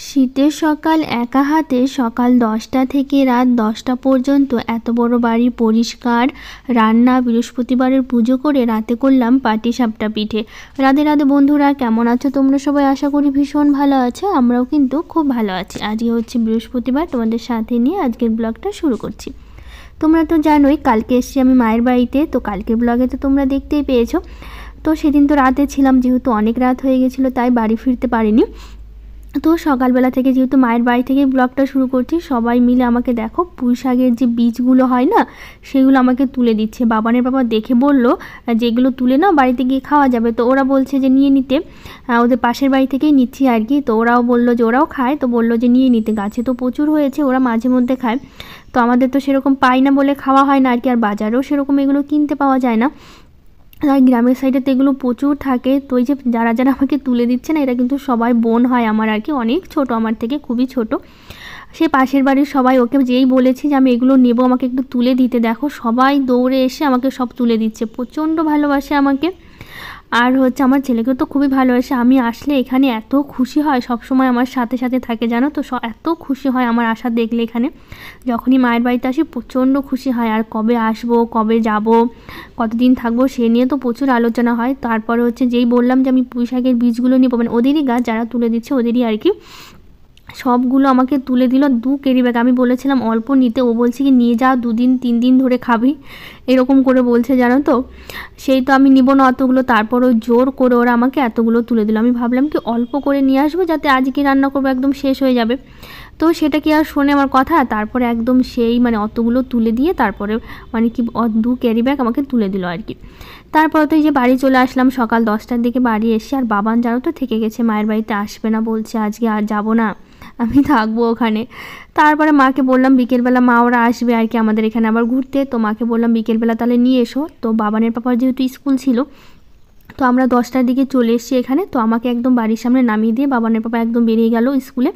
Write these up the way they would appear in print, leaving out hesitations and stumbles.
শীতের সকাল একা হাতে সকাল 10টা থেকে রাত 10টা পর্যন্ত এত বড় বাড়ি পরিষ্কার, রান্না, বৃহস্পতিবারের পুজো করে রাতে করলাম পাটিসাপটা পিঠে। রাধে রাধে বন্ধুরা, কেমন আছো তোমরা সবাই? আশা করি ভীষণ ভালো আছো, আমরাও কিন্তু খুব ভালো আছি। আজকে হচ্ছে বৃহস্পতিবার, তোমাদের সাথে নিয়ে আজকের ব্লগটা শুরু করছি। তোমরা তো জানোই কালকে এসেছি আমি মায়ের বাড়িতে, তো কালকের ব্লগে তো তোমরা দেখতেই পেয়েছো। তো সেদিন তো রাতে ছিলাম, যেহেতু অনেক রাত হয়ে গেছিলো তাই বাড়ি ফিরতে পারিনি। তো সকালবেলা থেকে যেহেতু মায়ের বাড়ি থেকে ব্লগটা শুরু করছি, সবাই মিলে আমাকে দেখো পুঁই শাকের যে বীজগুলো হয় না সেগুলো আমাকে তুলে দিচ্ছে। বাবানের বাবা দেখে বলল যে এগুলো তুলে নাও, বাড়িতে গিয়ে খাওয়া যাবে। তো ওরা বলছে যে নিয়ে নিতে, ওদের পাশের বাড়ি থেকেই নিচ্ছি আর কি। তো ওরাও বললো যে ওরাও খায়, তো বললো যে নিয়ে নিতে, গাছে তো প্রচুর হয়েছে, ওরা মাঝে মধ্যে খায়। তো আমাদের তো সেরকম পাই না বলে খাওয়া হয় না আর কি, আর বাজারেও সেরকম এগুলো কিনতে পাওয়া যায় না। আর গ্রামের সাইডে তো এগুলো প্রচুর থাকে। তো এই যে যারা যারা আমাকে তুলে দিচ্ছে না, এরা কিন্তু সবাই বোন হয় আমার আর কি, অনেক ছোট আমার থেকে, খুবই ছোট। সে পাশের বাড়ির সবাই, ওকে যেই বলেছি যে আমি এগুলো নেবো আমাকে একটু তুলে দিতে, দেখো সবাই দৌড়ে এসে আমাকে সব তুলে দিচ্ছে, প্রচণ্ড ভালোবাসে আমাকে। আর হচ্ছে আমার ছেলেকেও তো খুবই ভালোবাসে, আমি আসলে এখানে এত খুশি হয়, সব সময় আমার সাথে সাথে থাকে জানো তো। এত খুশি হয় আমার আসা দেখলে এখানে, যখনই মায়ের বাড়িতে আসি প্রচণ্ড খুশি হয়। আর কবে আসবো, কবে যাব, কতদিন থাকবো সে নিয়ে তো প্রচুর আলোচনা হয়। তারপরে হচ্ছে যেই বললাম যে আমি পুঁই শাকের বীজগুলো নিবো, মানে ওদেরই গাছ, যারা তুলে দিচ্ছে ওদেরই আর কি, সবগুলো আমাকে তুলে দিল 2 ক্যারি ব্যাগ। আমি বলেছিলাম অল্প নিতে, ও বলছে কি নিয়ে যাও, 2 দিন 3 দিন ধরে খাবি, এরকম করে বলছে জানো তো। সেই তো আমি নিব না অতগুলো, তারপরও জোর করে ওরা আমাকে এতগুলো তুলে দিল। আমি ভাবলাম কি অল্প করে নিয়ে আসবো, যাতে আজকে রান্না করবো একদম শেষ হয়ে যাবে। তো সেটা কি আর শোনে আমার কথা, তারপরে একদম সেই মানে অতগুলো তুলে দিয়ে তারপরে মানে কি 2 ক্যারি ব্যাগ আমাকে তুলে দিল আর কি। তারপর তো এই যে বাড়ি চলে আসলাম, সকাল 10টার দিকে বাড়ি এসে, আর বাবান জানো তো থেকে গেছে মায়ের বাড়িতে, আসবে না বলছে, আজকে আর যাবো না, আমি থাকবো ওখানে। তারপরে মাকে বললাম বিকেলবেলা মা ওরা আসবে আর কি আমাদের এখানে আবার ঘুরতে, তো মাকে বললাম বিকেলবেলা তাহলে নিয়ে এসো। তো বাবানের পাপার যেহেতু স্কুল ছিল, তো আমরা 10টার দিকে চলে এসেছি এখানে। তো আমাকে একদম বাড়ির সামনে নামিয়ে দিয়ে বাবানের পাপা একদম বেরিয়ে গেল স্কুলে।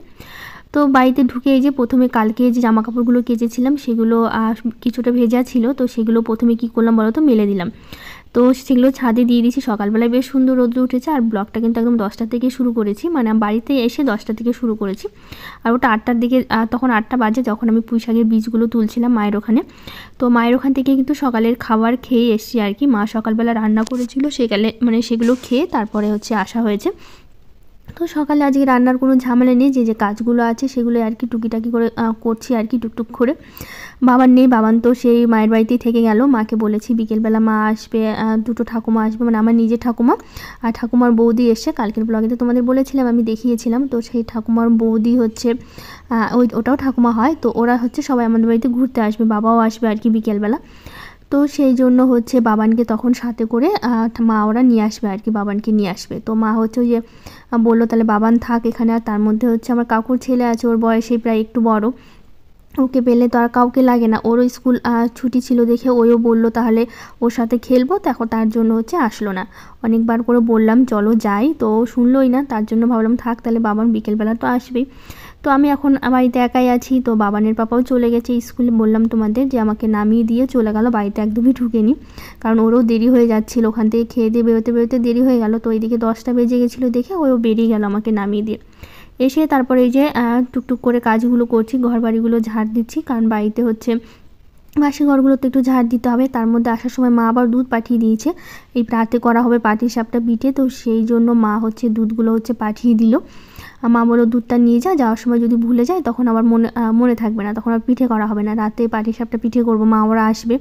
তো বাড়িতে ঢুকে এই যে প্রথমে কালকে যে জামা কাপড়গুলো কেচেছিলাম সেগুলো কিছুটা ভেজা ছিল, তো সেগুলো প্রথমে কি করলাম বলো তো, মেলে দিলাম। তো সেগুলো ছাদে দিয়ে দিয়েছি, সকালবেলায় বেশ সুন্দর রোদ্র উঠেছে। আর ব্লগটা কিন্তু একদম 10টা থেকে শুরু করেছি, মানে বাড়িতে এসে 10টা থেকে শুরু করেছি। আর ওটা 8টার দিকে, তখন 8টা বাজে যখন আমি পুঁই শাকের বীজগুলো তুলছিলাম মায়ের ওখানে। তো মায়ের ওখান থেকে কিন্তু সকালের খাবার খেয়ে এসছি আর কি, মা সকালবেলা রান্না করেছিল সেকালে, মানে সেগুলো খেয়ে তারপরে হচ্ছে আসা হয়েছে। তো সকালে আজকে রান্নার কোনো ঝামেলা নেই, যে যে কাজগুলো আছে সেগুলো আর কি টুকিটাকি করে করছি আর কি, টুকটুক করে। বাবান নেই, বাবান তো সেই মায়ের বাড়িতেই থেকে গেল। মাকে বলেছি বিকেলবেলা মা আসবে, 2টো ঠাকুমা আসবে, মানে আমার নিজের ঠাকুমা আর ঠাকুমার বৌদি এসে, কালকের ব্লগে তো তোমাদের বলেছিলাম, আমি দেখিয়েছিলাম। তো সেই ঠাকুমার বৌদি হচ্ছে ওটাও ঠাকুমা হয়, তো ওরা হচ্ছে সবাই আমাদের বাড়িতে ঘুরতে আসবে, বাবাও আসবে আর কি বিকেলবেলা। তো সেই জন্য হচ্ছে বাবানকে তখন সাথে করে মা ওরা নিয়ে আসবে আর কি, বাবানকে নিয়ে আসবে। তো মা হচ্ছে ওই যে বললো তাহলে বাবান থাক এখানে। আর তার মধ্যে হচ্ছে আমার কাকুর ছেলে আছে, ওর বয়সে প্রায় একটু বড়, ওকে পেলে তো আর কাউকে লাগে না, ওরও স্কুল ছুটি ছিল দেখে ওইও বললো তাহলে ওর সাথে খেলবো, দেখো তার জন্য হচ্ছে আসলো না। অনেকবার করে বললাম চলো যাই, তো শুনলোই না, তার জন্য ভাবলাম থাক তাহলে, বাবান বিকেলবেলা তো আসবেই। তো আমি এখন বাড়িতে একাই আছি, তো বাবানের পাপাও চলে গেছে স্কুলে, বললাম তোমাদের যে আমাকে নামিয়ে দিয়ে চলে গেল, বাড়িতে একদমই ঢুকেনি, কারণ ওরও দেরি হয়ে যাচ্ছিলো, ওখান থেকে খেয়ে দিয়ে বেরোতে বেরোতে দেরি হয়ে গেল। তো এইদিকে 10টা বেজে গেছিলো দেখে ওও বেরিয়ে গেল আমাকে নামিয়ে দিয়ে। এসে তারপরে এই যে টুকটুক করে কাজগুলো করছি, ঘর বাড়িগুলো ঝাড় দিচ্ছি, কারণ বাড়িতে হচ্ছে বাসি ঘরগুলোতে একটু ঝাড় দিতে হবে। তার মধ্যে আসার সময় মা আবার দুধ পাঠিয়ে দিয়েছে, এই রাতে করা হবে পাটিসাপটা পিঠে, তো সেই জন্য মা হচ্ছে দুধগুলো হচ্ছে পাঠিয়ে দিল। মা বললো দুধটা নিয়ে যাওয়ার সময় যদি ভুলে যায় তখন আবার মনে থাকবে না, তখন আর পিঠে করা হবে না, রাতে পাটিসাপটা পিঠে করবো, মা ওরা আসবে।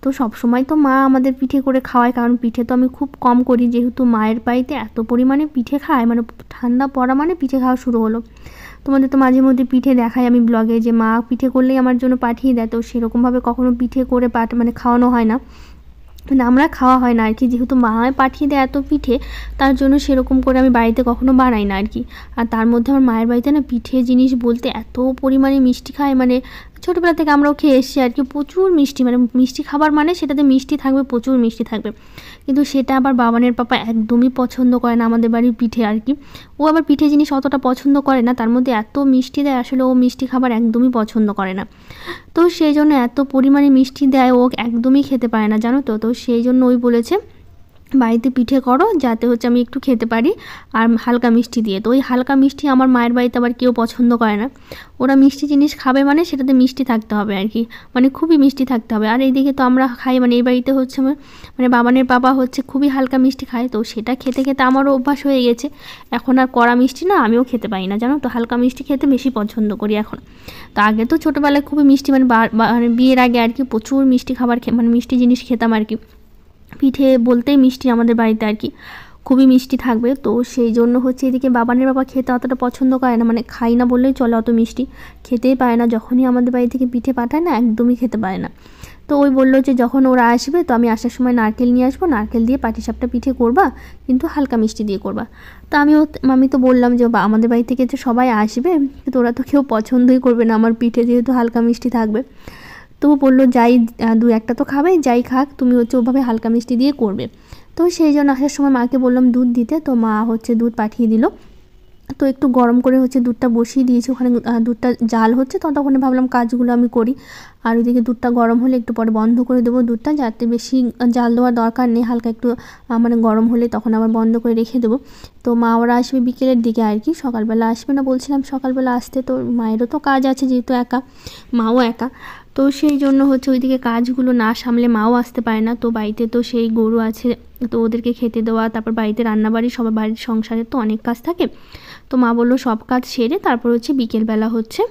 তো সব সময় তো মা আমাদের পিঠে করে খাওয়ায়, কারণ পিঠে তো আমি খুব কম করি, যেহেতু মায়ের বাড়িতে এত পরিমাণে পিঠে খায়, মানে ঠান্ডা পড়া মানে পিঠে খাওয়া শুরু হলো। তোমাদের তো মাঝে মধ্যে পিঠে দেখাই আমি ব্লগে, যে মা পিঠে করলেই আমার জন্য পাঠিয়ে দেয়, তো সেরকমভাবে কখনো পিঠে করে মানে খাওয়ানো হয় না, মানে আমরা খাওয়া হয় না আর কি, যেহেতু মা পাঠিয়ে দেয় এত পিঠে, তার জন্য সেরকম করে আমি বাড়িতে কখনো বানাই না আর কি। আর তার মধ্যে আমার মায়ের বাড়িতে না পিঠে জিনিস বলতে এত পরিমাণে মিষ্টি খায়, মানে ছোটোবেলা থেকে আমরাও খেয়ে এসেছি আর কি, প্রচুর মিষ্টি, মানে মিষ্টি খাবার মানে সেটাতে মিষ্টি থাকবে, প্রচুর মিষ্টি থাকবে। কিন্তু সেটা আবার বাবানের পাপা একদমই পছন্দ করে না, আমাদের বাড়ির পিঠে আর কি। ও আবার পিঠে জিনিস অতটা পছন্দ করে না, তার মধ্যে এত মিষ্টি দেয়, আসলে ও মিষ্টি খাবার একদমই পছন্দ করে না। তো সেই জন্য এত পরিমাণে মিষ্টি দেয় ও একদমই খেতে পারে না জানো তো। তো সেই জন্য ওই বলেছে বাড়িতে পিঠে করো যাতে হচ্ছে আমি একটু খেতে পারি, আর হালকা মিষ্টি দিয়ে। তো ওই হালকা মিষ্টি আমার মায়ের বাড়িতে আবার কেউ পছন্দ করে না। ওরা মিষ্টি জিনিস খাবে মানে সেটাতে মিষ্টি থাকতে হবে আর কি, মানে খুবই মিষ্টি থাকতে হবে। আর এইদিকে তো আমরা খাই, মানে এই বাড়িতে হচ্ছে মানে বাবানের বাবা হচ্ছে খুবই হালকা মিষ্টি খায়, তো সেটা খেতে খেতে আমারও অভ্যাস হয়ে গেছে। এখন আর কড়া মিষ্টি না আমিও খেতে পারি না, জানো তো, হালকা মিষ্টি খেতে বেশি পছন্দ করি এখন। তো আগে তো ছোটোবেলায় খুবই মিষ্টি, মানে মানে বিয়ের আগে আর কি প্রচুর মিষ্টি খাবার মানে মিষ্টি জিনিস খেতাম আর কি। পিঠে বলতেই মিষ্টি আমাদের বাড়িতে আর কি, খুবই মিষ্টি থাকবে। তো সেই জন্য হচ্ছে এদিকে বাবানের বাবা খেতে অতটা পছন্দ করে না, মানে খাই না বললেই চলে, অত মিষ্টি খেতেই পারে না। যখনই আমাদের বাড়ি থেকে পিঠে পাঠায় না একদমই খেতে পারে না। তো ওই বললো যে যখন ওরা আসবে তো আমি আসার সময় নারকেল নিয়ে আসবো, নারকেল দিয়ে পাটিসাপটা পিঠে করবা, কিন্তু হালকা মিষ্টি দিয়ে করবা। তো আমি তো বললাম যে আমাদের বাড়ি থেকে যে সবাই আসবে, তো ওরা তো কেউ পছন্দই করবে না আমার পিঠে, যেহেতু হালকা মিষ্টি থাকবে। তো বললো যাই দু একটা তো খাবে, যাই খাক, তুমি হচ্ছে ওভাবে হালকা মিষ্টি দিয়ে করবে। তো সেই জন্য আসার সময় মাকে বললাম দুধ দিতে, তো মা হচ্ছে দুধ পাঠিয়ে দিল। তো একটু গরম করে হচ্ছে দুধটা বসিয়ে দিয়েছি, ওখানে দুধটা জাল হচ্ছে, তো তখন ভাবলাম কাজগুলো আমি করি। আর ওইদিকে দুধটা গরম হলে একটু পরে বন্ধ করে দেবো দুধটা, যাতে বেশি জাল দেওয়ার দরকার নেই, হালকা একটু মানে গরম হলে তখন আবার বন্ধ করে রেখে দেবো। তো মা ওরা আসবে বিকেলের দিকে আর কি, সকালবেলা আসবে না বলছিলাম, সকালবেলা আসতে তো মায়েরও তো কাজ আছে, যেহেতু একা, মাও একা। তো সেই জন্য হচ্ছে ওইদিকে কাজগুলো না সামলে মাও আসতে পারে না। তো বাড়িতে তো সেই গরু আছে, তো ওদেরকে খেতে দেওয়া, তারপর বাড়িতে রান্নাবাড়ি, সবার বাড়ির সংসারে তো অনেক কাজ থাকে। তো মা বললো সব কাজ সেরে তারপর হচ্ছে বিকেলবেলা হচ্ছে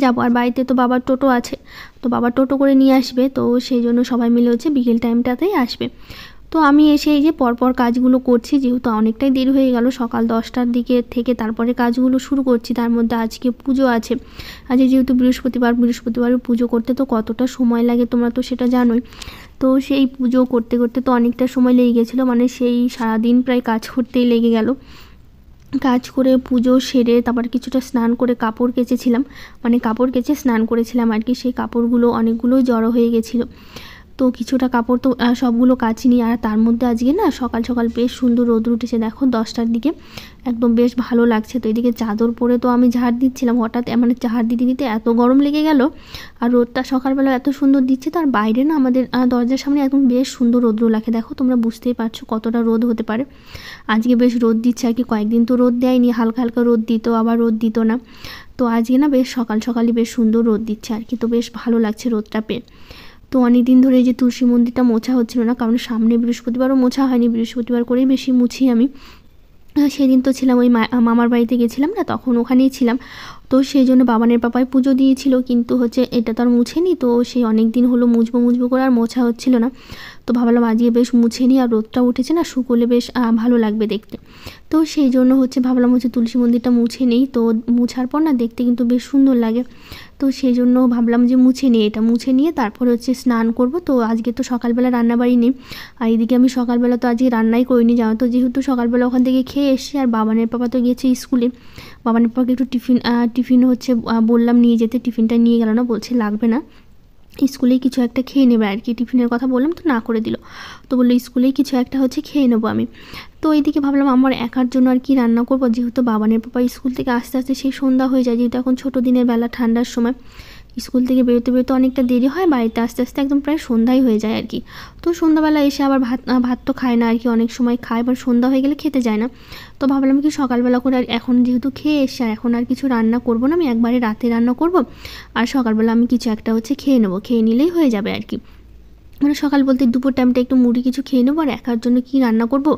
যাবো। আর বাড়িতে তো বাবার টোটো আছে, তো বাবা টোটো করে নিয়ে আসবে, তো সেই জন্য সবাই মিলে হচ্ছে বিকেল টাইমটাতেই আসবে। তো আমি এসে এই যে পরপর কাজগুলো করছি, যেহেতু অনেকটাই দেরি হয়ে গেল, সকাল 10টার দিকে থেকে তারপরে কাজগুলো শুরু করছি। তার মধ্যে আজকে পুজো আছে, আজকে যেহেতু বৃহস্পতিবার পুজো করতে তো কতটা সময় লাগে তোমরা তো সেটা জানোই। তো সেই পুজো করতে করতে তো অনেকটা সময় লেগে গেছিলো, মানে সেই সারাদিন প্রায় কাজ করতেই লেগে গেল। কাজ করে পুজো সেরে তারপর কিছুটা স্নান করে কাপড় কেচেছিলাম, মানে কাপড় কেচে স্নান করেছিলাম আর কি। সেই কাপড়গুলো অনেকগুলোই জড়ো হয়ে গেছিলো, তো কিছুটা কাপড় তো সবগুলো কাচিনি। আর তার মধ্যে আজকে না সকাল সকাল বেশ সুন্দর রোদ উঠেছে, দেখো 10টার দিকে একদম বেশ ভালো লাগছে। তো এদিকে চাদর পরে তো আমি ঝাড় দিচ্ছিলাম, হঠাৎ মানে ঝাড় দিতে দিতে এত গরম লেগে গেল। আর রোদটা সকালবেলা এত সুন্দর দিচ্ছে, তার বাইরে না আমাদের দরজার সামনে একদম বেশ সুন্দর রোদ্র লাগে, দেখো তোমরা বুঝতেই পারছো কতটা রোদ হতে পারে। আজকে বেশ রোদ দিচ্ছে আর কি, কয়েকদিন তো রোদ দেয়নি, হালকা হালকা রোদ দিত আবার রোদ দিত না। তো আজকে না বেশ সকাল সকালই বেশ সুন্দর রোদ দিচ্ছে আর কি, তো বেশ ভালো লাগছে রোদটা পেয়ে। তো অনেক দিন ধরে যে তুলসী মন্দিরটা মোছা হচ্ছিল না, কারণ সামনে বৃহস্পতিবারও মোছা হয়নি, বৃহস্পতিবার করেই বেশি মুছি আমি। সেদিন তো ছিলাম ওই মামার বাড়িতে গেছিলাম না, তখন ওখানেই ছিলাম। তো সেই জন্য বাবানের পাপায় পুজো দিয়েছিল, কিন্তু হচ্ছে এটা তো আর মুছেনি, তো সেই অনেক দিন হলো মুছবো করে আর মোছা হচ্ছিল না। তো ভাবলাম আজকে বেশ মুছে নিই, আর রোদটা উঠেছে না, শুকোলে বেশ ভালো লাগবে দেখতে। তো সেই জন্য হচ্ছে ভাবলাম হচ্ছে তুলসী মন্দিরটা মুছে নেই, তো মুছার পর না দেখতে কিন্তু বেশ সুন্দর লাগে। তো সেই জন্য ভাবলাম যে মুছে নিই, এটা মুছে নিয়ে তারপরে হচ্ছে স্নান করব। তো আজকে তো সকালবেলা রান্নাবাড়ি নেই, আর এদিকে আমি সকালবেলা তো আজকে রান্নাই করিনি, জানো তো, যেহেতু সকালবেলা ওখান থেকে খেয়ে এসেছি। আর বাবানের পাপা তো গেছে স্কুলে, বাবানের পাপাকে একটু টিফিন হচ্ছে বললাম নিয়ে যেতে, টিফিনটা নিয়ে গেল না, বলছে লাগবে না, স্কুলেই কিছু একটা খেয়ে নেবে আর কি। টিফিনের কথা বললাম তো না করে দিল, তো বললো স্কুলেই কিছু একটা হচ্ছে খেয়ে নেবো আমি। তো এইদিকে ভাবলাম আমার একার জন্য আর কি রান্না করবো, যেহেতু বাবানের পাপা স্কুল থেকে আস্তে আস্তে সেই সন্ধ্যা হয়ে যায়, যেহেতু এখন ছোটো দিনের বেলা, ঠান্ডার সময় স্কুল থেকে বেরোতে অনেকটা দেরি হয়, বাড়িতে আস্তে আস্তে একদম প্রায় সন্ধ্যাই হয়ে যায় আর কি। তো সন্ধ্যাবেলা এসে আবার ভাত তো খায় না আর কি, অনেক সময় খায়, এবার সন্ধ্যা হয়ে গেলে খেতে যায় না। তো ভাবলাম কি সকালবেলা করে, আর এখন যেহেতু খেয়ে এসে আর এখন আর কিছু রান্না করবো না, আমি একবারে রাতে রান্না করব, আর সকালবেলা আমি কিছু একটা হচ্ছে খেয়ে নেবো, খেয়ে নিলেই হয়ে যাবে আর কি। মানে সকাল বলতে দুপুর টাইমটা একটু মুড়ি কিছু খেয়ে নেবো, আর একার জন্য কি রান্না করব।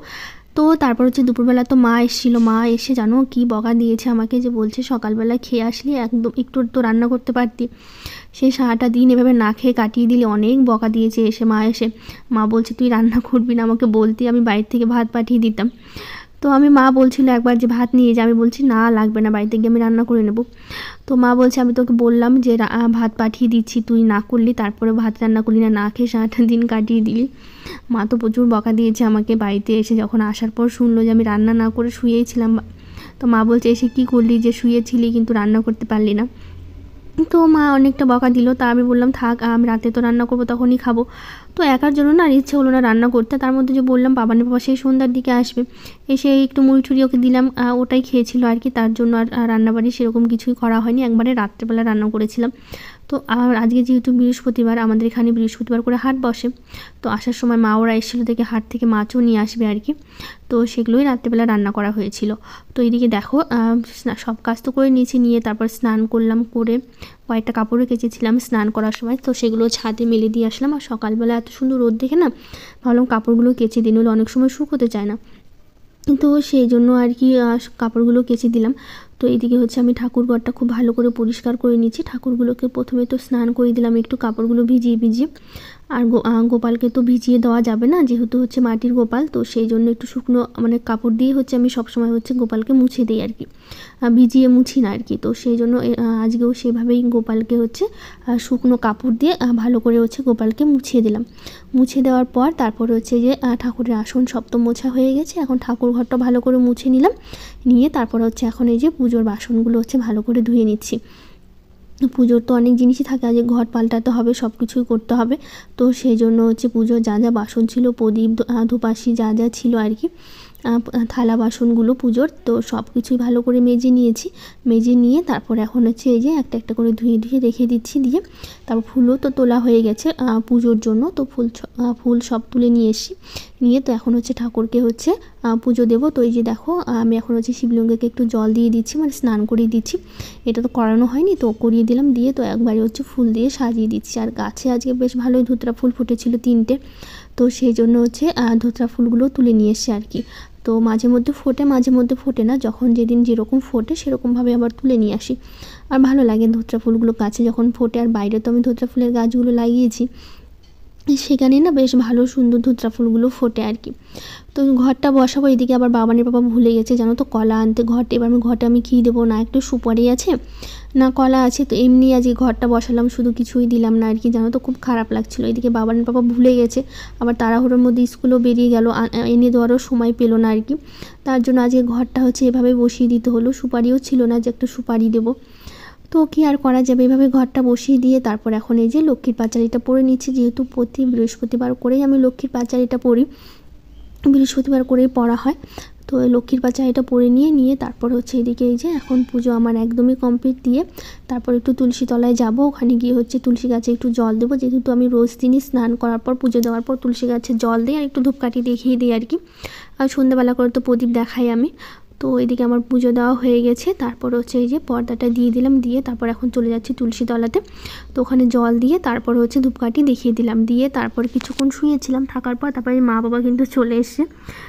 তো তারপর হচ্ছে দুপুরবেলা তো মা এসেছিলো, মা এসে জানো কি বকা দিয়েছে আমাকে, যে বলছে সকালবেলা খেয়ে আসলি একদম একটু তো রান্না করতে পারতি, সেই সারাটা দিন এভাবে না খেয়ে কাটিয়ে দিলে, অনেক বকা দিয়েছে এসে। মা বলছে তুই রান্না করবি না, আমাকে বলতি, আমি বাইরে থেকে ভাত পাঠিয়ে দিতাম। তো মা বলছিল একবার যে ভাত নিয়ে যা, আমি বলছি না লাগবে না, বাড়িতে গিয়ে আমি রান্না করে নেব। তো মা বলছে আমি তোকে বললাম যে ভাত পাঠিয়ে দিচ্ছি, তুই না করলি, তারপরে ভাত রান্না করলি না, না খেয়ে সারাটা দিন কাটিয়ে দিলি। মা তো প্রচুর বকা দিয়েছে আমাকে, বাড়িতে এসে যখন আসার পর শুনলো যে আমি রান্না না করে শুয়েই ছিলাম। তো মা বলছে এসে কী করলি, যে শুয়েছিলি কিন্তু রান্না করতে পারলি না। তো মা অনেকটা বকা দিল, তা আমি বললাম থাক, আমি রাতে তো রান্না করবো, তখনই খাবো। তো একার জন্য না আর ইচ্ছে হলো না রান্না করতে। তার মধ্যে যে বললাম বাবানের বাবা সেই সন্ধ্যার দিকে আসবে, এসে একটু মুড়ি টুড়ি ওকে দিলাম, ওটাই খেয়েছিল আর কি। তার জন্য আর রান্নাবাড়ি সেরকম কিছুই করা হয়নি, একবারে রাত্রেবেলা রান্না করেছিলাম। তো আর আজকে যেহেতু বৃহস্পতিবার, আমাদের এখানে বৃহস্পতিবার করে হাট বসে, তো আসার সময় মা ওরা এসেছিলো থেকে হাট থেকে মাছও নিয়ে আসবে আর কি। তো সেগুলোই রাত্রেবেলা রান্না করা হয়েছিল। তো এইদিকে দেখো সব কাজ তো করে নিয়েছি, নিয়ে তারপর স্নান করলাম, করে কয়েকটা কাপড়ও কেচেছিলাম স্নান করার সময়, তো সেগুলো ছাদে মেলে দিয়ে আসলাম। আর সকালবেলা এত সুন্দর রোদ দেখে না ভাবলাম কাপড়গুলো কেচে দিন, হলে অনেক সময় শুকোতে চায় না, তো সেই জন্য আর কি কাপড়গুলো কেচে দিলাম। তো এইদিকে হচ্ছে আমি ঠাকুরঘরটা খুব ভালো করে পরিষ্কার করে নিচ্ছি। ঠাকুরগুলোকে প্রথমে তো স্নান করে দিলাম একটু কাপড়গুলো ভিজিয়ে ভিজিয়ে। আর গোপালকে তো ভিজিয়ে দেওয়া যাবে না, যেহেতু হচ্ছে মাটির গোপাল, তো সেই জন্য একটু শুকনো মানে কাপড় দিয়ে হচ্ছে আমি সবসময় হচ্ছে গোপালকে মুছে দিই আর কি, ভিজিয়ে মুছি না আর কি। তো সেই জন্য আজকেও সেভাবেই গোপালকে হচ্ছে শুকনো কাপড় দিয়ে ভালো করে হচ্ছে গোপালকে মুছিয়ে দিলাম। মুছে দেওয়ার পর তারপরে হচ্ছে যে ঠাকুরের আসন সব তো মোছা হয়ে গেছে, এখন ঠাকুর ঘরটা ভালো করে মুছে নিলাম, নিয়ে তারপরে হচ্ছে এখন এই যে পুজোর বাসনগুলো হচ্ছে ভালো করে ধুয়ে নিচ্ছি। পুজোর তো অনেক জিনিসই থাকে, আজকে ঘর পাল্টাতে হবে, সব কিছুই করতে হবে। তো সেই জন্য হচ্ছে পুজোর যা যা বাসন ছিল, প্রদীপ ধূপাসি যা যা ছিল আর কি, থালা বাসনগুলো পুজোর, তো সব কিছুই ভালো করে মেজে নিয়েছি। মেজে নিয়ে তারপর এখন হচ্ছে এই যে একটা একটা করে ধুয়ে ধুয়ে রেখে দিচ্ছি। দিয়ে তারপর ফুলও তো তোলা হয়ে গেছে পুজোর জন্য, তো ফুল সব তুলে নিয়ে এসেছি। নিয়ে তো এখন হচ্ছে ঠাকুরকে হচ্ছে পুজো দেবো। তো এই যে দেখো আমি এখন হচ্ছে শিবলিঙ্গকে একটু জল দিয়ে দিচ্ছি, মানে স্নান করিয়ে দিচ্ছি। এটা তো করানো হয়নি, তো করিয়ে দিলাম, দিয়ে তো একবারে হচ্ছে ফুল দিয়ে সাজিয়ে দিচ্ছি। আর গাছে আজকে বেশ ভালোই ধুতরা ফুল ফুটেছিল 3টে, তো সেই জন্য হচ্ছে ধুতরা ফুলগুলো তুলে নিয়ে এসছে আর কি। তো মাঝে মধ্যে ফোটে, মাঝে মধ্যে ফোটে না, যখন যেদিন যেরকম ফোটে সেরকমভাবে আবার তুলে নিয়ে আসি। আর ভালো লাগে ধুতরা ফুলগুলো গাছে যখন ফোটে। আর বাইরে তো আমি ধুতরা ফুলের গাছগুলো লাগিয়েছি, সেখানে না বেশ ভালো সুন্দর ধুতরা ফুলগুলো ফোটে আর কি। তো ঘরটা বসাবো, এদিকে আবার বাবানের বাবা ভুলে গেছে জানো তো কলা আনতে ঘটে। এবার আমি ঘটে আমি কী দেবো, না একটু সুপারি আছে না কলা আছে, তো এমনি আজকে ঘরটা বসালাম, শুধু কিছুই দিলাম না আর কি, জানো তো খুব খারাপ লাগছিলো। এদিকে বাবানের বাবা ভুলে গেছে, আবার তাড়াহুড়োর মধ্যে স্কুলও বেরিয়ে গেল, এনে দেওয়ারও সময় পেলো না আর কি। তার জন্য আজকে ঘরটা হচ্ছে এভাবে বসিয়ে দিতে হলো, সুপারিও ছিল না যে একটা সুপারি দেবো। তো কী আর করা যাবে, এভাবে ঘরটা বসিয়ে দিয়ে তারপর এখন এই যে লক্ষ্মীর পাঁচালিটা পরে নিচ্ছি। যেহেতু প্রতি বৃহস্পতিবার করেই আমি লক্ষ্মীর পাঁচালিটা পড়ি, বৃহস্পতিবার করেই পড়া হয়। তো লক্ষ্মীর পাঁচালিটা পরে নিয়ে তারপর হচ্ছে এদিকে এই যে এখন পুজো আমার একদমই কমপ্লিট, দিয়ে তারপর একটু তুলসী তলায় যাব, ওখানে গিয়ে হচ্ছে তুলসী গাছে একটু জল দেবো। যেহেতু আমি রোজ দিনই স্নান করার পর পুজো দেওয়ার পর তুলসী গাছে জল দিই আর একটু ধূপকাঠি দেখিয়ে দিই আর কি। আর সন্ধ্যাবেলা করে তো প্রদীপ দেখাই আমি। তো এদিকে আমার পুজো দেওয়া হয়ে গেছে, তারপর হচ্ছে এই যে পর্দাটা দিয়ে দিলাম, দিয়ে তারপর এখন চলে যাচ্ছি তুলসী তলাতে। তো ওখানে জল দিয়ে তারপর হচ্ছে ধূপকাঠি দেখিয়ে দিলাম, দিয়ে তারপর কিছুক্ষণ শুয়েছিলাম, থাকার পর তারপরে মা বাবা কিন্তু চলে এসছে।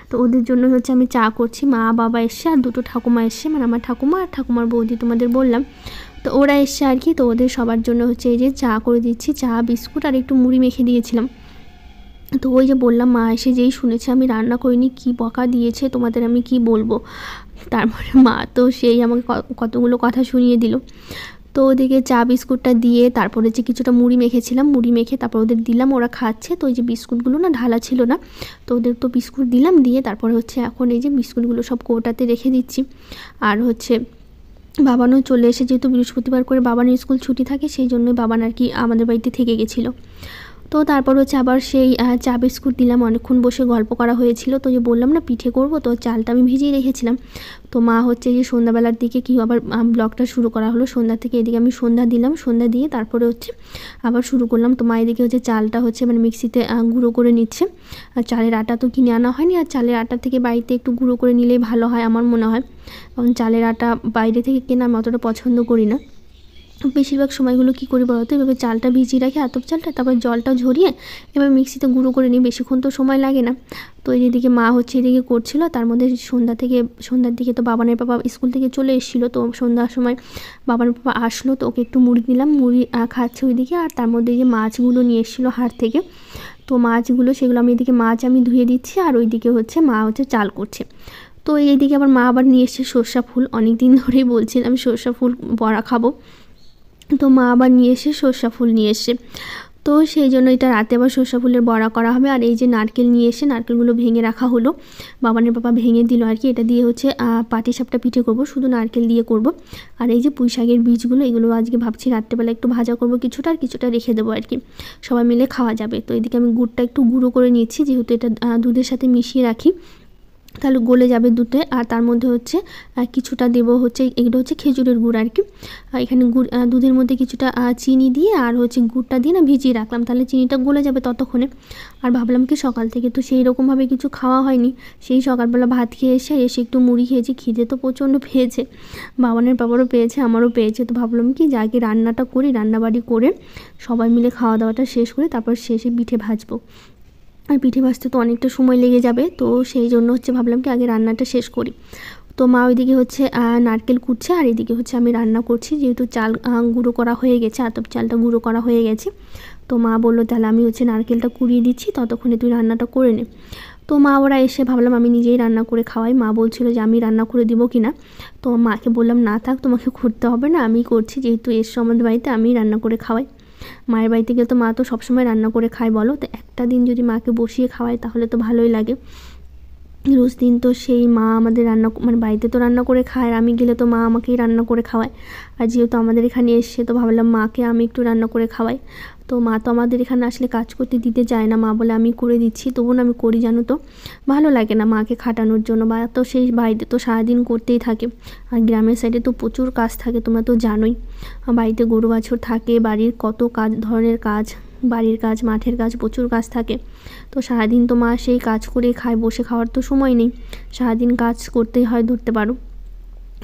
তো ওদের জন্য হচ্ছে আমি চা করছি, মা বাবা এসছে আর দুটো ঠাকুমা এসছে, মানে আমার ঠাকুমা আর ঠাকুমার বৌদি তোমাদের বললাম, তো ওরা এসছে আর কি। তো ওদের সবার জন্য হচ্ছে এই যে চা করে দিচ্ছি, চা বিস্কুট আর একটু মুড়ি মেখে দিয়েছিলাম। তো ওই যে বললাম মা এসে যেই শুনেছে আমি রান্না করিনি, কি বকা দিয়েছে তোমাদের আমি কি বলবো। তারপরে মা তো সেই আমাকে কতগুলো কথা শুনিয়ে দিল। তো ওদিকে চা বিস্কুটটা দিয়ে তারপরে যে কিছুটা মুড়ি মেখেছিলাম, মুড়ি মেখে তারপর ওদের দিলাম, ওরা খাচ্ছে। তো ওই যে বিস্কুটগুলো না ঢালা ছিল না, তো ওদের তো বিস্কুট দিলাম, দিয়ে তারপরে হচ্ছে এখন এই যে বিস্কুটগুলো সব কৌটাতে রেখে দিচ্ছি। আর হচ্ছে বাবানও চলে এসে, যেহেতু বৃহস্পতিবার করে বাবানের স্কুল ছুটি থাকে, সেই জন্যই বাবান আর কি আমাদের বাড়িতে থেকে গেছিলো। তো তারপর হচ্ছে আবার সেই চা বিস্কুট দিলাম, অনেকক্ষণ বসে গল্প করা হয়েছিল। তো যে বললাম না পিঠে করব, তো চালটা আমি ভিজিয়ে রেখেছিলাম। তো মা হচ্ছে যে সন্ধ্যাবেলার দিকে কি আবার ব্লগটা শুরু করা হলো সন্ধ্যা থেকে। এদিকে আমি সন্ধ্যা দিলাম, সন্ধ্যা দিয়ে তারপরে হচ্ছে আবার শুরু করলাম। তো মা এদিকে হচ্ছে চালটা হচ্ছে মানে মিক্সিতে গুঁড়ো করে নিচ্ছে। আর চালের আটা তো কিনে আনা হয়নি, আর চালের আটা থেকে বাড়িতে একটু গুঁড়ো করে নিলেই ভালো হয় আমার মনে হয়, কারণ চালের আটা বাইরে থেকে কেনা আমি অতটা পছন্দ করি না। বেশিরভাগ সময়গুলো কী করি বলতো, এভাবে চালটা ভিজিয়ে রাখি, আতপ চালটা, তারপর জলটা ঝরিয়ে এবার মিক্সিতে গুঁড়ো করে নিই, বেশিক্ষণ তো সময় লাগে না। তো এদিকে মা হচ্ছে এদিকে করছিল, তার মধ্যে সন্ধ্যার দিকে তো বাবানের বাবা স্কুল থেকে চলে এসেছিলো। তো সন্ধ্যার সময় বাবানের বাবা আসলো, তো ওকে একটু মুড়ি দিলাম, মুড়ি খাচ্ছে ওইদিকে। আর তার মধ্যে যে মাছগুলো নিয়ে এসেছিলো হাট থেকে, তো মাছগুলো সেগুলো আমি এদিকে মাছ আমি ধুয়ে দিচ্ছি, আর ওইদিকে হচ্ছে মা হচ্ছে চাল করছে। তো এইদিকে আবার মা আবার নিয়ে এসছে সর্ষা ফুল, অনেক দিন ধরেই বলছিলাম সর্ষা ফুল বড়া খাবো, তো মা আবার নিয়ে এসে সর্ষা ফুল নিয়ে এসে, তো সেই জন্য এটা রাতে আবার সর্ষা ফুলের বড়া করা হবে। আর এই যে নারকেল নিয়ে এসে নারকেলগুলো ভেঙে রাখা হলো, বাবানের বাবা ভেঙে দিল আর কি। এটা দিয়ে হচ্ছে পাটিসাপটা পিঠে করব, শুধু নারকেল দিয়ে করব। আর এই যে পুঁই শাকের বীজগুলো, এগুলো আজকে ভাবছি রাত্রেবেলা একটু ভাজা করব কিছুটা, আর কিছুটা রেখে দেবো আর কি, সবাই মিলে খাওয়া যাবে। তো এদিকে আমি গুড়টা একটু গুঁড়ো করে নিচ্ছি, যেহেতু এটা দুধের সাথে মিশিয়ে রাখি। তাহলে গলে যাবে দুধে। আর তার মধ্যে হচ্ছে কিছুটা দেবো হচ্ছে, এগুলো হচ্ছে খেজুরের গুড় আর কি। এখানে গুড় দুধের মধ্যে কিছুটা চিনি দিয়ে আর হচ্ছে গুড়টা দিয়ে না ভিজিয়ে রাখলাম, তাহলে চিনিটা গলে যাবে ততক্ষণে। আর ভাবলাম কি সকাল থেকে তো সেই রকমভাবে কিছু খাওয়া হয়নি, সেই সকালবেলা ভাত খেয়ে এসে একটু মুড়ি খেয়েছি। খিদে তো প্রচণ্ড পেয়েছে, বাবানের বাবারও পেয়েছে, আমারও পেয়েছে। তো ভাবলাম কি যে আগে রান্নাটা করি, রান্নাবাড়ি করে সবাই মিলে খাওয়া দাওয়াটা শেষ করে তারপর শেষে পিঠে ভাজবো। আর পিঠে ভাজতে তো অনেকটা সময় লেগে যাবে, তো সেই জন্য হচ্ছে ভাবলাম কি আগে রান্নাটা শেষ করি। তো মা ওইদিকে হচ্ছে নারকেল কুটছে আর এদিকে হচ্ছে আমি রান্না করছি। যেহেতু চাল গুঁড়ো করা হয়ে গেছে, আতপ চালটা গুঁড়ো করা হয়ে গেছে, তো মা বললো তাহলে আমি হচ্ছে নারকেলটা কুড়িয়ে দিচ্ছি, ততক্ষণে তুই রান্নাটা করে নে। তো মা ওরা এসে ভাবলাম আমি নিজেই রান্না করে খাওয়াই। মা বলছিল যে আমি রান্না করে দিব কি না, তো মাকে বললাম না থাক, তোমাকে করতে হবে না, আমি করছি, যেহেতু এসো আমাদের বাড়িতে, আমি রান্না করে খাওয়াই। মায়ের বাড়িতে গেলে তো মা তো সবসময় রান্না করে খায় বলো, তো একটা দিন যদি মাকে বসিয়ে খাওয়ায় তাহলে তো ভালোই লাগে। রোজ দিন তো সেই মা আমাদের রান্না মানে বাড়িতে তো রান্না করে খায়, আর আমি গেলে তো মা আমাকেই রান্না করে খাওয়ায়। আর যেহেতু আমাদের এখানে এসে তো ভাবলাম মাকে আমি একটু রান্না করে খাওয়াই। তো মা তো আমাদের এখানে আসলে কাজ করতে দিতে চায় না, মা বলে আমি করে দিচ্ছি, তবুও আমি করি, জানো তো ভালো লাগে না মাকে খাটানোর জন্য। বা তো সেই বাড়িতে তো সারাদিন করতেই থাকে, আর গ্রামের সাইডে তো প্রচুর কাজ থাকে, তোমরা তো জানোই। বাড়িতে গরু বাছুর থাকে, বাড়ির কত কাজ ধরনের কাজ, বাড়ির কাজ, মাঠের কাজ, প্রচুর কাজ থাকে। তো সারাদিন তো মা সেই কাজ করে খায়, বসে খাওয়ার তো সময় নেই, সারাদিন কাজ করতেই হয় ধরতে পারো।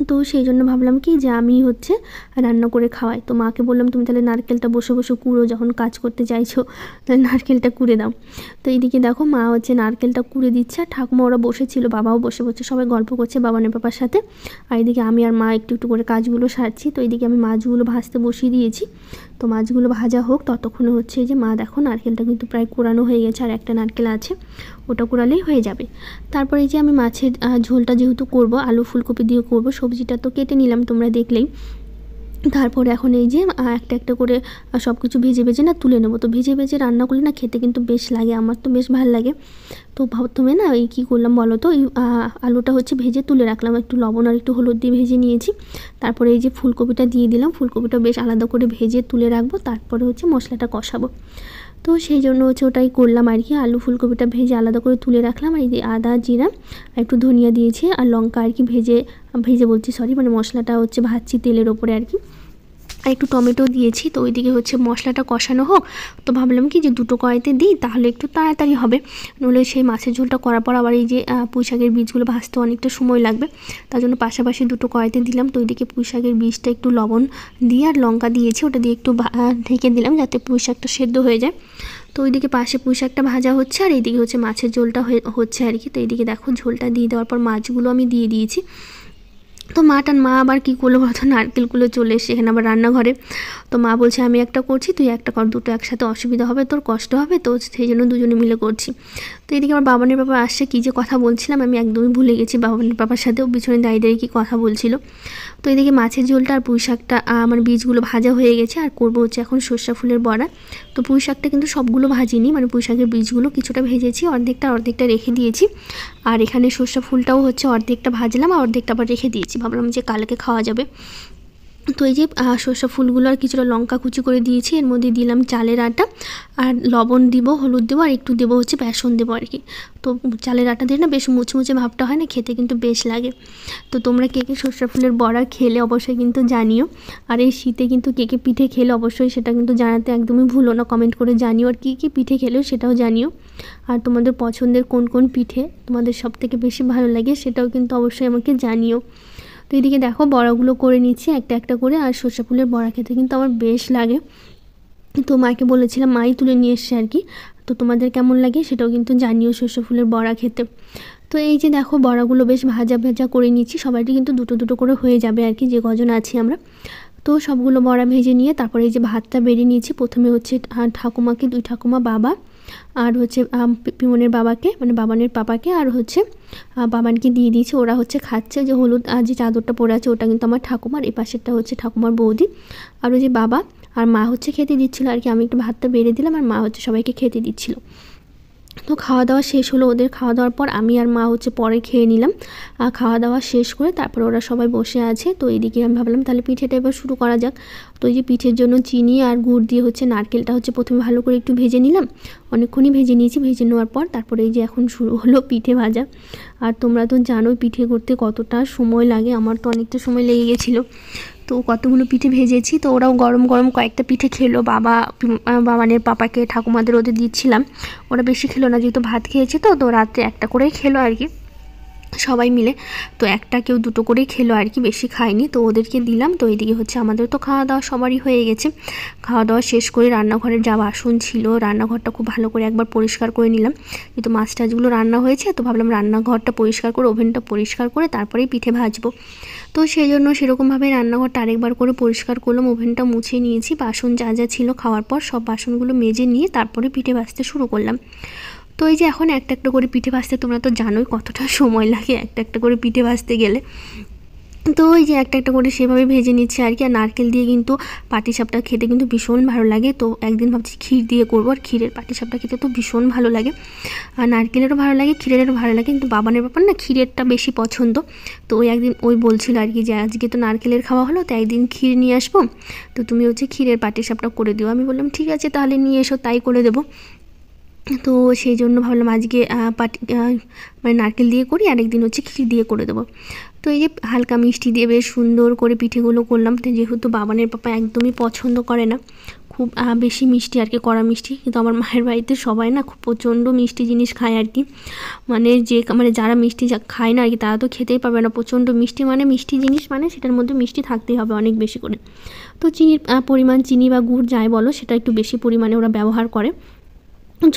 তো সেই জন্য ভাবলাম কি যে আমি হচ্ছে রান্না করে খাওয়াই। তো মাকে বললাম তুমি তাহলে নারকেলটা বসে বসে কুড়ো, যখন কাজ করতে চাইছো তাহলে নারকেলটা কুড়ে দাও। তো এইদিকে দেখো মা হচ্ছে নারকেলটা কুড়ে দিচ্ছে, আর ঠাকুমা ওরা বসেছিল, বাবাও বসে বসে সবাই গল্প করছে বাবানের পাপার সাথে। আর এদিকে আমি আর মা একটু একটু করে কাজগুলো সারছি। তো এইদিকে আমি মাছগুলো ভাজতে বসিয়ে দিয়েছি। তো মাছগুলো ভাজা হোক, ততক্ষণে হচ্ছে যে মা দেখো নারকেলটা কিন্তু প্রায় কুড়ানো হয়ে গেছে, আর একটা নারকেল আছে, ওটা কুড়ালেই হয়ে যাবে। তারপরে এই যে আমি মাছের ঝোলটা যেহেতু করব, আলু ফুলকপি দিয়ে করব, সবজিটা তো কেটে নিলাম তোমরা দেখলেই। তারপরে এখন এই যে একটা একটা করে সব কিছু ভেজে ভেজে না তুলে নেবো। তো ভেজে ভেজে রান্না করলে না খেতে কিন্তু বেশ লাগে, আমার তো বেশ ভালো লাগে। তো প্রথমে না এই কী করলাম বলো তো, এই আলুটা হচ্ছে ভেজে তুলে রাখলাম, একটু লবণ আর একটু হলুদ দিয়ে ভেজে নিয়েছি। তারপরে এই যে ফুলকপিটা দিয়ে দিলাম, ফুলকপিটা বেশ আলাদা করে ভেজে তুলে রাখবো, তারপরে হচ্ছে মশলাটা কষাবো। তো সেই জন্য হচ্ছে ওটাই করলাম আর কি, আলু ফুলকপিটা ভেজে আলাদা করে তুলে রাখলাম। আর এই যে আদা জিরা একটু ধনিয়া দিয়েছি, আর লঙ্কা আর কি ভেজে বলছি সরি, মানে মশলাটা হচ্ছে ভাজছি তেলের ওপরে আর কি, আর একটু টমেটো দিয়েছি। তো ওইদিকে হচ্ছে মশলাটা কষানো হোক, তো ভাবলাম কি যে দুটো কড়াইতে দিই তাহলে একটু তাড়াতাড়ি হবে, নইলে সেই মাছের ঝোলটা করার পর আবার এই যে পুঁই শাকের বীজগুলো ভাজতে অনেকটা সময় লাগবে, তার জন্য পাশাপাশি দুটো কড়াইতে দিলাম। তো ওইদিকে পুঁই শাকের বীজটা একটু লবণ দিয়ে আর লঙ্কা দিয়েছি, ওটা দিয়ে একটু ঢেকে দিলাম যাতে পুঁই শাকটা সেদ্ধ হয়ে যায়। তো ওইদিকে পাশে পুঁই শাকটা ভাজা হচ্ছে, আর এইদিকে হচ্ছে মাছের ঝোলটা হচ্ছে আর কি। তো এইদিকে দেখো ঝোলটা দিয়ে দেওয়ার পর মাছগুলো আমি দিয়ে দিয়েছি। তো মা আবার কী করলো বলতো, নারকেলগুলো চলে এসে এখানে আবার রান্নাঘরে। তো মা বলছে আমি একটা করছি তুই একটা কর, দুটো একসাথে অসুবিধা হবে, তোর কষ্ট হবে, তো সেই জন্য দুজনে মিলে করছি। তো এদিকে আমার বাবানের বাবা আসছে, কী যে কথা বলছিলাম আমি একদমই ভুলে গেছি, বাবানের বাবার সাথেও পিছনে দাঁড়িয়ে দাঁড়িয়ে কী কথা বলছিল। তো এদিকে মাছের ঝোলটা আর পুঁই শাকটা আমার বীজগুলো ভাজা হয়ে গেছে, আর করবো হচ্ছে এখন সর্ষে ফুলের বড়া। তো পুঁই শাকটা কিন্তু সবগুলো ভাজিনি, মানে পুঁই শাকের বীজগুলো কিছুটা ভেজেছি, অর্ধেকটা রেখে দিয়েছি। আর এখানে সর্ষে ফুলটাও হচ্ছে অর্ধেকটা ভাজলাম আর অর্ধেকটা আবার রেখে দিয়েছি, ভাবলাম যে কালকে খাওয়া যাবে। তো এই যে সর্ষে ফুলগুলো আর কিছুটা লঙ্কা কুচি করে দিয়েছি, এর মধ্যে দিলাম চালের আটা, আর লবণ দিব, হলুদ দেবো, আর একটু দেবো হচ্ছে বেসন দেবো আর কি। তো চালের আটা দিয়ে না বেশ মুচমুচে ভাবটা হয় না, খেতে কিন্তু বেশ লাগে। তো তোমরা কে কে সর্ষে ফুলের বড়া খেলে অবশ্যই কিন্তু জানিও, আর এই শীতে কিন্তু কে কে পিঠে খেলে অবশ্যই সেটা কিন্তু জানাতে একদমই ভুলো না, কমেন্ট করে জানিও, আর কী কী পিঠে খেলেও সেটাও জানিও। আর তোমাদের পছন্দের কোন কোন পিঠে তোমাদের সবথেকে বেশি ভালো লাগে সেটাও কিন্তু অবশ্যই আমাকে জানিও। তো এদিকে দেখো বড়াগুলো করে নিচ্ছি একটা একটা করে, আর সর্ষে ফুলের বড়া খেতে কিন্তু আমার বেশ লাগে। তো মাকে বলেছিলাম, মাই তুলে নিয়ে এসছে আর কি। তো তোমাদের কেমন লাগে সেটাও কিন্তু জানিও সর্ষে ফুলের বড়া খেতে। তো এই যে দেখো বড়াগুলো বেশ ভাজা ভাজা করে নিচ্ছি, সবাইটি কিন্তু দুটো দুটো করে হয়ে যাবে আর কি, যে কজন আছি আমরা। তো সবগুলো বড়া ভেজে নিয়ে তারপরে এই যে ভাতটা বেড়ে নিয়েছি। প্রথমে হচ্ছে ঠাকুমাকে, দুই ঠাকুমা, বাবা আর হচ্ছে পিমনের বাবাকে, মানে বাবানের পাপাকে, আর হচ্ছে বাবানকে দিয়ে দিয়েছি, ওরা হচ্ছে খাচ্ছে। যে হলুদ আর যে চাদরটা পরে আছে ওটা কিন্তু আমার ঠাকুমার, এই পাশেরটা হচ্ছে ঠাকুমার বৌদি, আর ওই যে বাবা আর মা হচ্ছে খেতে দিচ্ছিলো আর কি। আমি একটু ভাতটা বেড়ে দিলাম আর মা হচ্ছে সবাইকে খেতে দিচ্ছিলো। তো খাওয়া দাওয়া শেষ হলো, ওদের খাওয়া দাওয়ার পর আমি আর মা হচ্ছে পরে খেয়ে নিলাম। খাওয়া দাওয়া শেষ করে তারপর ওরা সবাই বসে আছে। তো এইদিকে আমি ভাবলাম তাহলে পিঠেটা এবার শুরু করা যাক। তো এই যে পিঠের জন্য চিনি আর গুড় দিয়ে হচ্ছে নারকেলটা হচ্ছে প্রথমে ভালো করে একটু ভেজে নিলাম, অনেকক্ষণই ভেজে নিয়েছি। ভেজে নেওয়ার পর তারপরে এই যে এখন শুরু হলো পিঠে ভাজা। আর তোমরা তো জানোই পিঠে করতে কতটা সময় লাগে, আমার তো অনেকটা সময় লেগে গেছিলো। তো কতগুলো পিঠে ভেজেছি, তো ওরাও গরম গরম কয়েকটা পিঠে খেলো। বাবানের পাপাকে ঠাকুমাদের ওদের দিচ্ছিলাম, ওরা বেশি খেলো না যেহেতু ভাত খেয়েছে। তো রাত্রে একটা করেই খেলো আর কি সবাই মিলে। তো একটা কেউ দুটো করেই খেলো আর কি, বেশি খায়নি। তো ওদেরকে দিলাম। তো এইদিকে হচ্ছে আমাদের তো খাওয়া দাওয়া সবারই হয়ে গেছে। খাওয়া দাওয়া শেষ করে রান্নাঘরের যা বাসন ছিল, রান্নাঘরটা খুব ভালো করে একবার পরিষ্কার করে নিলাম। যেহেতু মাছ টাছগুলো রান্না হয়েছে, তো ভাবলাম রান্নাঘরটা পরিষ্কার করে ওভেনটা পরিষ্কার করে তারপরেই পিঠে ভাজবো। তো সেই জন্য সেরকমভাবে রান্নাঘরটা আরেকবার করে পরিষ্কার করলাম, ওভেনটা মুছে নিয়েছি। বাসন যা যা ছিল খাওয়ার পর সব বাসনগুলো মেজে নিয়ে তারপরে পিঠে ভাজতে শুরু করলাম। তো এই যে এখন একটা একটা করে পিঠে ভাজতে, তোমরা তো জানোই কতটা সময় লাগে একটা একটা করে পিঠে ভাজতে গেলে। তো এই যে একটা একটা করে সেভাবে ভেজে নিচ্ছে আর কি। আর নারকেল দিয়ে কিন্তু পাটিসাপটা খেতে কিন্তু ভীষণ ভালো লাগে। তো একদিন ভাবছি ক্ষীর দিয়ে করবো, আর ক্ষীরের পাটিসাপটা খেতে তো ভীষণ ভালো লাগে। আর নারকেলেরও ভালো লাগে, ক্ষীরেরও ভালো লাগে, কিন্তু বাবানের ব্যাপার না ক্ষীরেরটা বেশি পছন্দ। তো ওই একদিন ওই বলছিল আর কি যে আজকে তো নারকেলের খাওয়া হলো, তো একদিন ক্ষীর নিয়ে আসবো, তো তুমি হচ্ছে ক্ষীরের পাটিসাপটা করে দিও। আমি বললাম ঠিক আছে তাহলে নিয়ে এসো, তাই করে দেবো। তো সেই জন্য ভাবলাম আজকে মানে নারকেল দিয়ে করি, আরেকদিন হচ্ছে ক্ষীর দিয়ে করে দেবো। তো এই যে হালকা মিষ্টি দিয়ে বেশ সুন্দর করে পিঠেগুলো করলাম। তো যেহেতু বাবানের পাপা একদমই পছন্দ করে না খুব বেশি মিষ্টি আর কি, কড়া মিষ্টি, কিন্তু আমার মায়ের বাড়িতে সবাই না খুব প্রচণ্ড মিষ্টি জিনিস খায় আর কি। মানে যারা মিষ্টি খায় না আর কি তারা তো খেতেই পাবে না। প্রচণ্ড মিষ্টি মানে মিষ্টি জিনিস মানে সেটার মধ্যে মিষ্টি থাকতেই হবে অনেক বেশি করে। তো চিনির পরিমাণ, চিনি বা গুড় যাই বলো, সেটা একটু বেশি পরিমাণে ওরা ব্যবহার করে।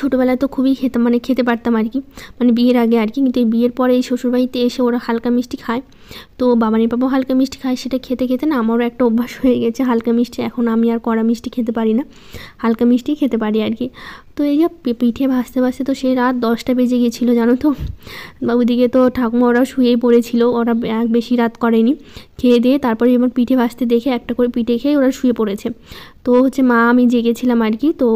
ছোটোবেলায় তো খুবই খেতে পারতাম আর কি, মানে বিয়ের আগে আর কি, কিন্তু এই বিয়ের পরে এই শ্বশুরবাড়িতে এসে ওরা হালকা মিষ্টি খায়। তো বাবানের পাপাও হালকা মিষ্টি খায়, সেটা খেতে খেতে না আমারও একটা অভ্যাস হয়ে গেছে হালকা মিষ্টি। এখন আমি আর কড়া মিষ্টি খেতে পারি না, হালকা মিষ্টি খেতে পারি আর কি। তো এই যে পিঠে ভাজতে ভাজতে তো সেই রাত 10টা বেজে গেছিলো জানো তো। ওদিকে তো ঠাকুমা ওরা শুয়েই পড়েছিল, ওরা বেশি রাত করেনি। খেয়ে দিয়ে তারপরে আমার পিঠে ভাজতে দেখে একটা করে পিঠে খেয়ে ওরা শুয়ে পড়েছে। তো হচ্ছে মা আমি জেগেছিলাম আর কি। তো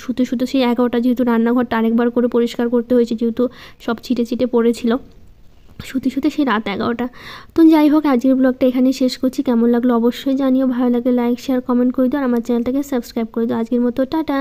শুতে শুতে সেই 11টা, যেহেতু রান্নাঘরটা আরেকবার করে পরিষ্কার করতে হয়েছে যেহেতু সব ছিটে ছিটে পড়েছিল, শুতে শুতে সেই রাত 11টা। তো যাই হোক আজকের ব্লগটা এখানে শেষ করছি। কেমন লাগলো অবশ্যই জানিও, ভালো লাগলে লাইক শেয়ার কমেন্ট করে দিও, আর আমার চ্যানেলটাকে সাবস্ক্রাইব করে দিও। আজকের মতো টাটা।